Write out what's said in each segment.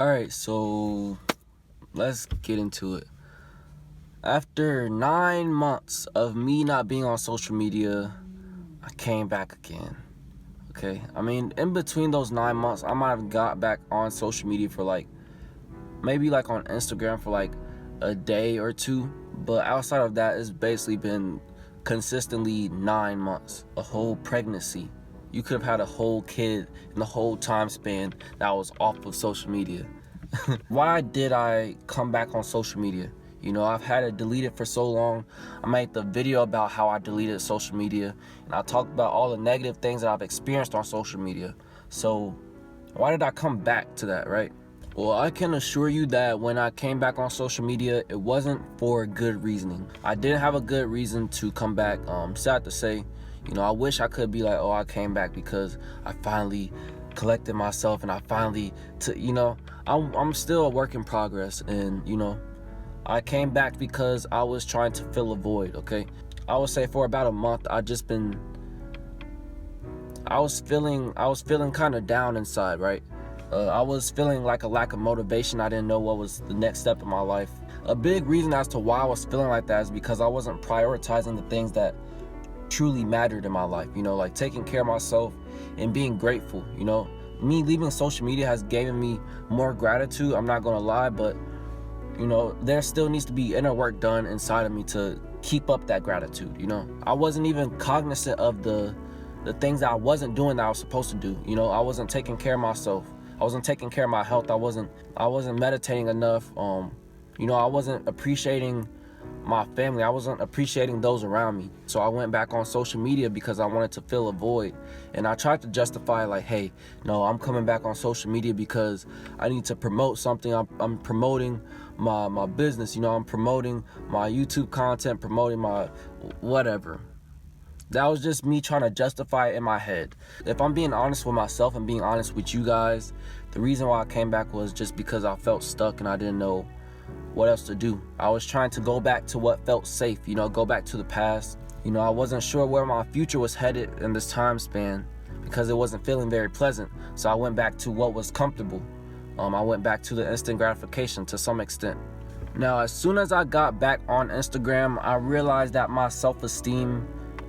Alright, so let's get into it. After 9 months of me not being on social media, I came back again. Okay, I mean, in between those 9 months, I might have got back on social media for maybe on Instagram for a day or two. But outside of that, it's basically been consistently 9 months, a whole pregnancy. You could have had a whole kid in the whole time span that was off of social media. Why did I come back on social media? You know, I've had it deleted for so long. I made the video about how I deleted social media, and I talked about all the negative things that I've experienced on social media. So why did I come back to that, right? Well, I can assure you that when I came back on social media, it wasn't for good reasoning. I didn't have a good reason to come back. Sad to say, you know, I wish I could be like, oh, I came back because I finally collected myself and I finally, I'm still a work in progress, and I came back because I was trying to fill a void. Okay, I would say for about a month I was feeling kind of down inside, right? I was feeling like a lack of motivation. I didn't know what was the next step in my life. A big reason as to why I was feeling like that is because I wasn't prioritizing the things that truly mattered in my life, like taking care of myself and being grateful. Me leaving social media has given me more gratitude, I'm not gonna lie, but there still needs to be inner work done inside of me to keep up that gratitude. I wasn't even cognizant of the things that I wasn't doing that I was supposed to do. I wasn't taking care of myself, I wasn't taking care of my health, I wasn't meditating enough. I wasn't appreciating my family, I wasn't appreciating those around me. So I went back on social media because I wanted to fill a void, and I tried to justify like, hey, no, I'm coming back on social media because I need to promote something. I'm promoting my business, I'm promoting my YouTube content, promoting my whatever. That was just me trying to justify it in my head. If I'm being honest with myself and being honest with you guys, the reason why I came back was just because I felt stuck and I didn't know what else to do. I was trying to go back to what felt safe, go back to the past. I wasn't sure where my future was headed in this time span because it wasn't feeling very pleasant. So I went back to what was comfortable. I went back to the instant gratification to some extent. Now, as soon as I got back on Instagram, I realized that my self-esteem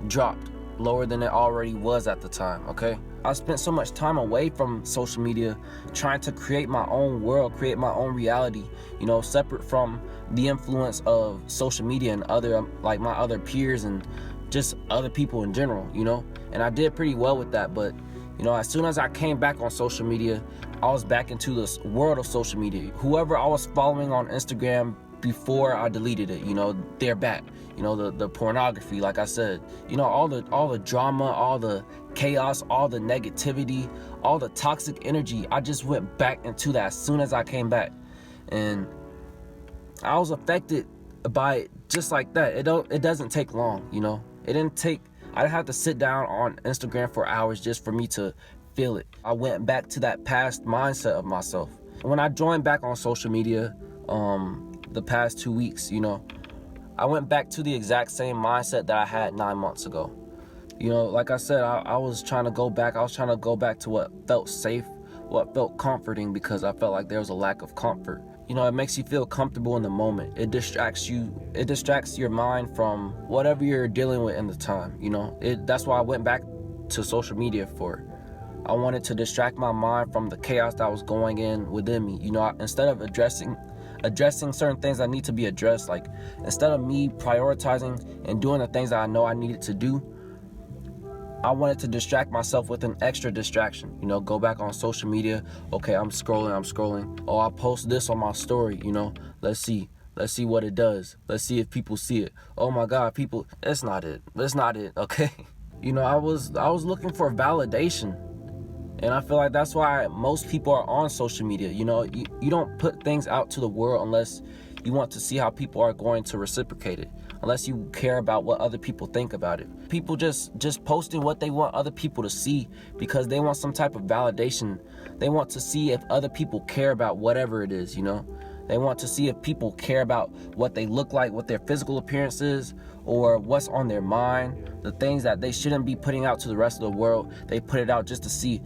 dropped lower than it already was at the time, okay? I spent so much time away from social media trying to create my own world, create my own reality, separate from the influence of social media and my other peers and just other people in general, and I did pretty well with that. But as soon as I came back on social media, I was back into this world of social media. Whoever I was following on Instagram before I deleted it, they're back. The pornography, like I said, all the drama, all the chaos, all the negativity, all the toxic energy. I just went back into that as soon as I came back, and I was affected by it just like that. It doesn't take long, It didn't take. I didn't have to sit down on Instagram for hours just for me to feel it. I went back to that past mindset of myself. When I joined back on social media, the past 2 weeks, I went back to the exact same mindset that I had 9 months ago. Like I said, I was trying to go back. I was trying to go back to what felt safe, what felt comforting, because I felt like there was a lack of comfort. It makes you feel comfortable in the moment. It distracts you. It distracts your mind from whatever you're dealing with in the time. That's why I went back to social media for. I wanted to distract my mind from the chaos that was going in within me. Instead of addressing certain things that need to be addressed, like instead of me prioritizing and doing the things that I know I needed to do, I wanted to distract myself with an extra distraction. Go back on social media. Okay, I'm scrolling. Oh, I'll post this on my story. Let's see what it does. Let's see if people see it. Oh my God, people, it's not it. Okay. I was looking for validation. And I feel like that's why most people are on social media. You don't put things out to the world unless you want to see how people are going to reciprocate it, unless you care about what other people think about it. People just posting what they want other people to see because they want some type of validation. They want to see if other people care about whatever it is, They want to see if people care about what they look like, what their physical appearance is, or what's on their mind. The things that they shouldn't be putting out to the rest of the world, they put it out just to see,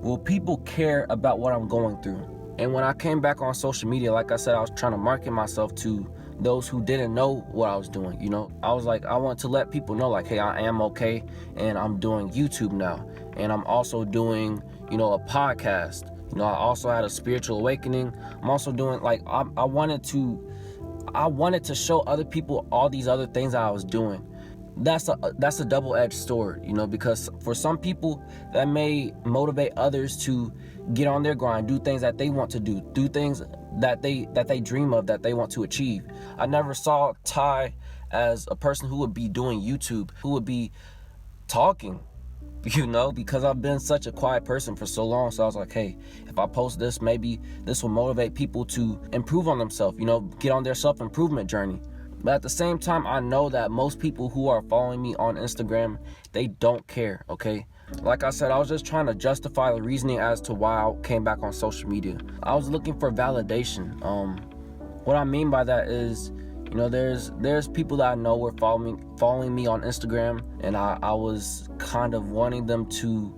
will people care about what I'm going through? And when I came back on social media, like I said, I was trying to market myself to those who didn't know what I was doing. I was like, I want to let people know, like, hey, I am okay, and I'm doing YouTube now, and I'm also doing, a podcast. I also had a spiritual awakening. I'm also doing, like, I wanted to show other people all these other things that I was doing. That's a double-edged sword, because for some people that may motivate others to get on their grind, do things that they want to do things that they dream of, that they want to achieve. I never saw Ty as a person who would be doing YouTube, who would be talking, because I've been such a quiet person for so long. So I was like, hey, if I post this, maybe this will motivate people to improve on themselves, get on their self-improvement journey. But at the same time, I know that most people who are following me on Instagram, they don't care, okay? Like I said, I was just trying to justify the reasoning as to why I came back on social media. I was looking for validation. What I mean by that is, there's people that I know were following me on Instagram, and I was kind of wanting them to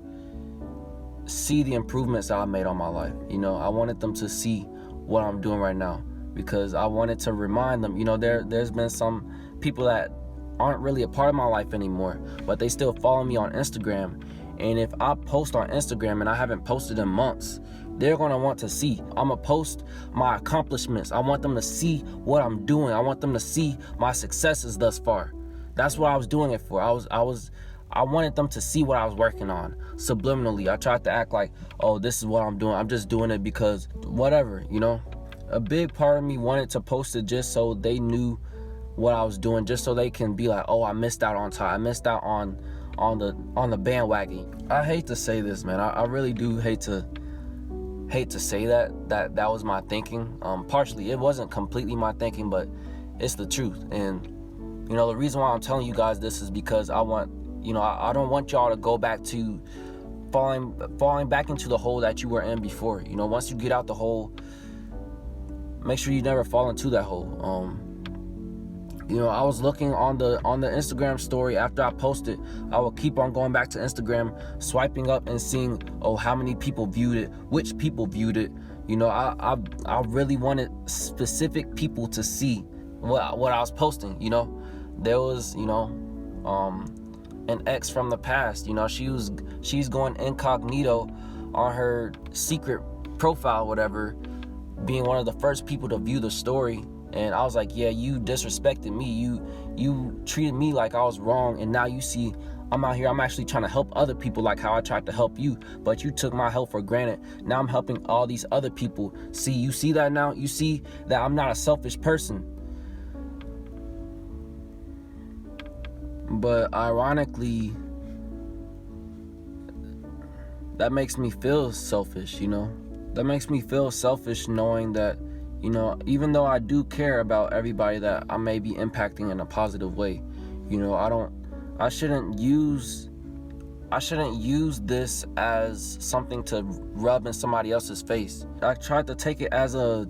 see the improvements that I made on my life. I wanted them to see what I'm doing right now, because I wanted to remind them, there's been some people that aren't really a part of my life anymore, but they still follow me on Instagram. And if I post on Instagram and I haven't posted in months, they're going to want to see. I'm going to post my accomplishments. I want them to see what I'm doing. I want them to see my successes thus far. That's what I was doing it for. I wanted them to see what I was working on. Subliminally, I tried to act like, oh, this is what I'm doing. I'm just doing it because whatever, A big part of me wanted to post it just so they knew what I was doing, just so they can be like, oh, I missed out on time. I missed out on the bandwagon. I hate to say this, man. I really do hate to say that was my thinking. Partially, it wasn't completely my thinking, but it's the truth. And the reason why I'm telling you guys this is because I don't want y'all to go back to falling back into the hole that you were in before. Once you get out the hole, make sure you never fall into that hole. I was looking on the Instagram story after I posted. I would keep on going back to Instagram, swiping up and seeing, how many people viewed it, which people viewed it. I really wanted specific people to see what I was posting. There was, an ex from the past. She's going incognito on her secret profile, whatever, being one of the first people to view the story. And I was like, yeah, you disrespected me. You treated me like I was wrong. And now you see I'm out here. I'm actually trying to help other people like how I tried to help you. But you took my help for granted. Now I'm helping all these other people. See, you see that now? You see that I'm not a selfish person. But ironically, that makes me feel selfish, That makes me feel selfish knowing that, even though I do care about everybody that I may be impacting in a positive way, I shouldn't use this as something to rub in somebody else's face. I tried to take it as a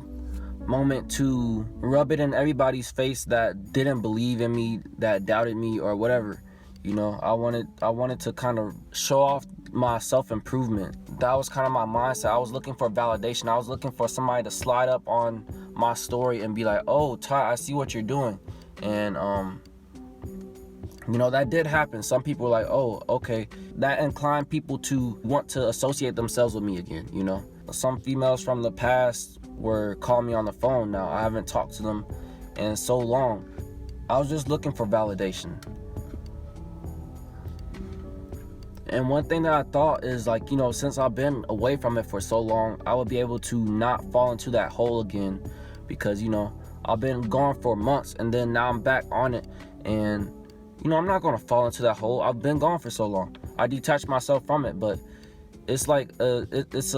moment to rub it in everybody's face that didn't believe in me, that doubted me or whatever. I wanted to kind of show off my self-improvement. That was kind of my mindset. I was looking for validation. I was looking for somebody to slide up on my story and be like, oh, Ty, I see what you're doing. And that did happen. Some people were like, oh, okay. That inclined people to want to associate themselves with me again. Some females from the past were calling me on the phone now. I haven't talked to them in so long. I was just looking for validation. And one thing that I thought is, like, since I've been away from it for so long, I would be able to not fall into that hole again, because, I've been gone for months and then now I'm back on it. And, I'm not going to fall into that hole. I've been gone for so long. I detached myself from it, but it's like, as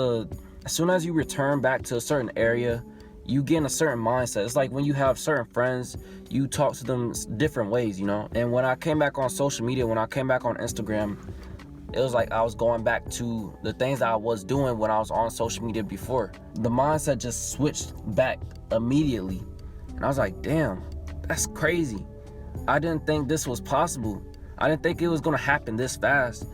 soon as you return back to a certain area, you get in a certain mindset. It's like when you have certain friends, you talk to them different ways, And when I came back on social media, when I came back on Instagram, it was like I was going back to the things that I was doing when I was on social media before. The mindset just switched back immediately. And I was like, damn, that's crazy. I didn't think this was possible. I didn't think it was going to happen this fast.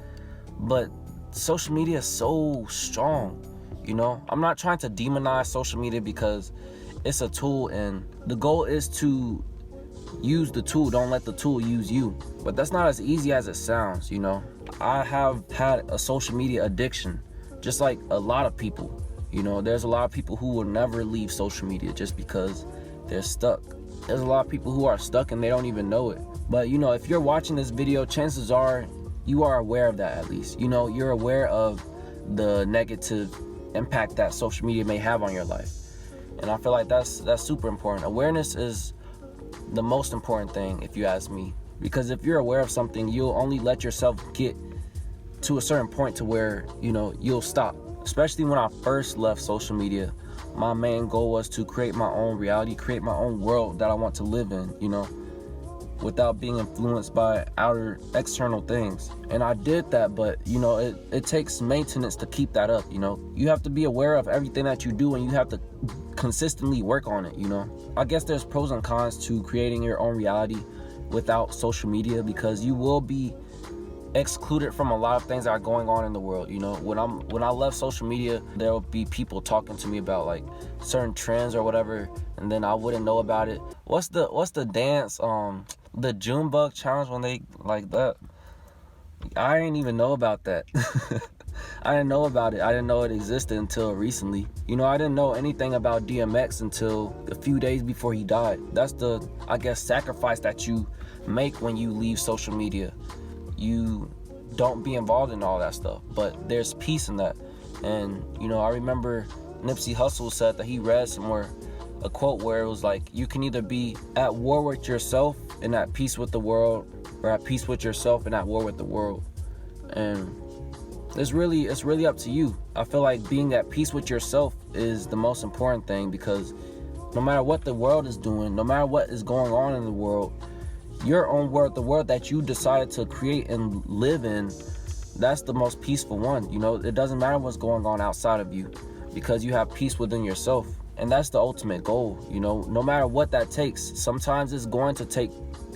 But social media is so strong. You know, I'm not trying to demonize social media because it's a tool, and the goal is to use the tool, don't let the tool use you. But that's not as easy as it sounds, you know. I have had a social media addiction, just like a lot of people. You know, there's a lot of people who will never leave social media just because they're stuck. There's a lot of people who are stuck and they don't even know it. But you know, if you're watching this video, chances are you are aware of that. At least, you know, you're aware of the negative impact that social media may have on your life. And I feel like that's super important. Awareness is the most important thing, if you ask me, because if you're aware of something, you'll only let yourself get to a certain point to where, you know, you'll stop. Especially when I first left social media, my main goal was to create my own reality, create my own world that I want to live in, you know, without being influenced by outer external things. And I did that, but you know, it takes maintenance to keep that up. You know, you have to be aware of everything that you do, and you have to consistently work on it. You know, I guess there's pros and cons to creating your own reality without social media, because you will be excluded from a lot of things that are going on in the world. You know, when I left social media, there will be people talking to me about like certain trends or whatever, and then I wouldn't know about it. What's the dance, the Junebug challenge, when they like that? I didn't even know about that. I didn't know about it. I didn't know it existed until recently. You know, I didn't know anything about DMX until a few days before he died. That's the, I guess, sacrifice that you make when you leave social media. You don't be involved in all that stuff, but there's peace in that. And you know, I remember Nipsey Hussle said that he read somewhere a quote where it was like, you can either be at war with yourself and at peace with the world, or at peace with yourself and at war with the world. And it's really up to you. I feel like being at peace with yourself is the most important thing, because no matter what the world is doing, no matter what is going on in the world, your own world, the world that you decided to create and live in, that's the most peaceful one. You know, it doesn't matter what's going on outside of you, because you have peace within yourself. And that's the ultimate goal. You know, no matter what that takes, sometimes it's going to take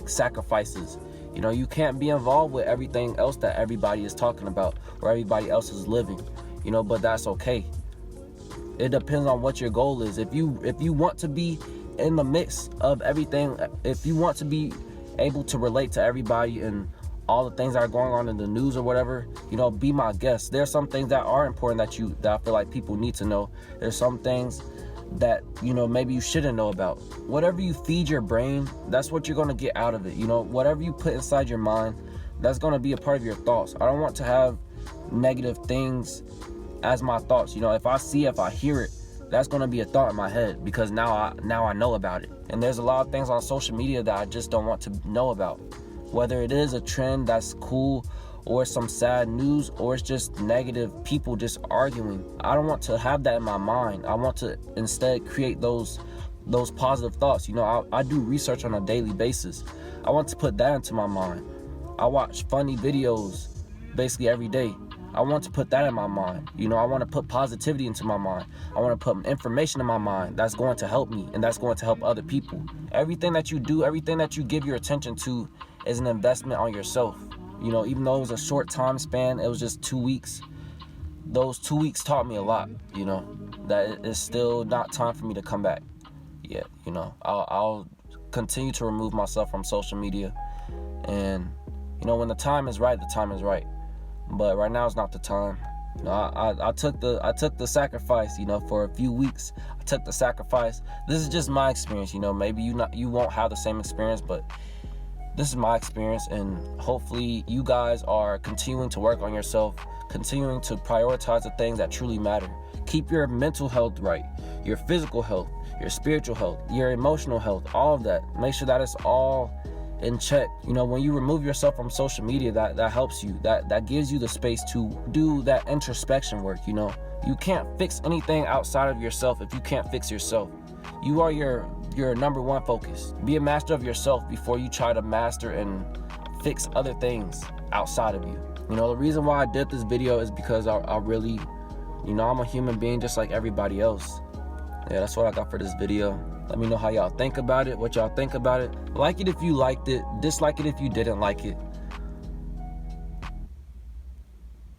sacrifices. You know, you can't be involved with everything else that everybody is talking about or everybody else is living, you know, but that's okay. It depends on what your goal is. If you want to be in the mix of everything, if you want to be able to relate to everybody and all the things that are going on in the news or whatever, you know, be my guest. There's some things that are important that I feel like people need to know. There's some things that, you know, maybe you shouldn't know about. Whatever you feed your brain, that's what you're going to get out of it. You know, whatever you put inside your mind, that's going to be a part of your thoughts. I don't want to have negative things as my thoughts. You know, if I hear it, that's going to be a thought in my head, because now I know about it. And there's a lot of things on social media that I just don't want to know about. Whether it is a trend that's cool, or some sad news, or it's just negative people just arguing. I don't want to have that in my mind. I want to instead create those positive thoughts. You know, I do research on a daily basis. I want to put that into my mind. I watch funny videos basically every day. I want to put that in my mind. You know, I want to put positivity into my mind. I want to put information in my mind that's going to help me and that's going to help other people. Everything that you do, everything that you give your attention to is an investment on yourself. You know, even though it was a short time span, it was just 2 weeks. Those 2 weeks taught me a lot, you know, that it's still not time for me to come back yet. You know, I'll continue to remove myself from social media. And, you know, when the time is right, the time is right. But right now is not the time. You know, I took the sacrifice, you know, for a few weeks. I took the sacrifice. This is just my experience, you know. Maybe you won't have the same experience, but this is my experience, and hopefully you guys are continuing to work on yourself, continuing to prioritize the things that truly matter. Keep your mental health right, your physical health, your spiritual health, your emotional health, all of that. Make sure that it's all in check. You know, when you remove yourself from social media, that helps you. That gives you the space to do that introspection work, you know. You can't fix anything outside of yourself if you can't fix yourself. You are your number one focus. Be a master of yourself before you try to master and fix other things outside of you. You know, the reason why I did this video is because I really, you know, I'm a human being just like everybody else. Yeah, that's what I got for this video. Let me know how y'all think about it, what y'all think about it. Like it if you liked it, dislike it if you didn't like it.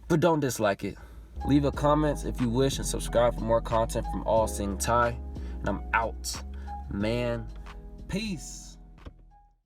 But don't dislike it. Leave a comment if you wish and subscribe for more content from All Sing Ty. And I'm out. Man, peace.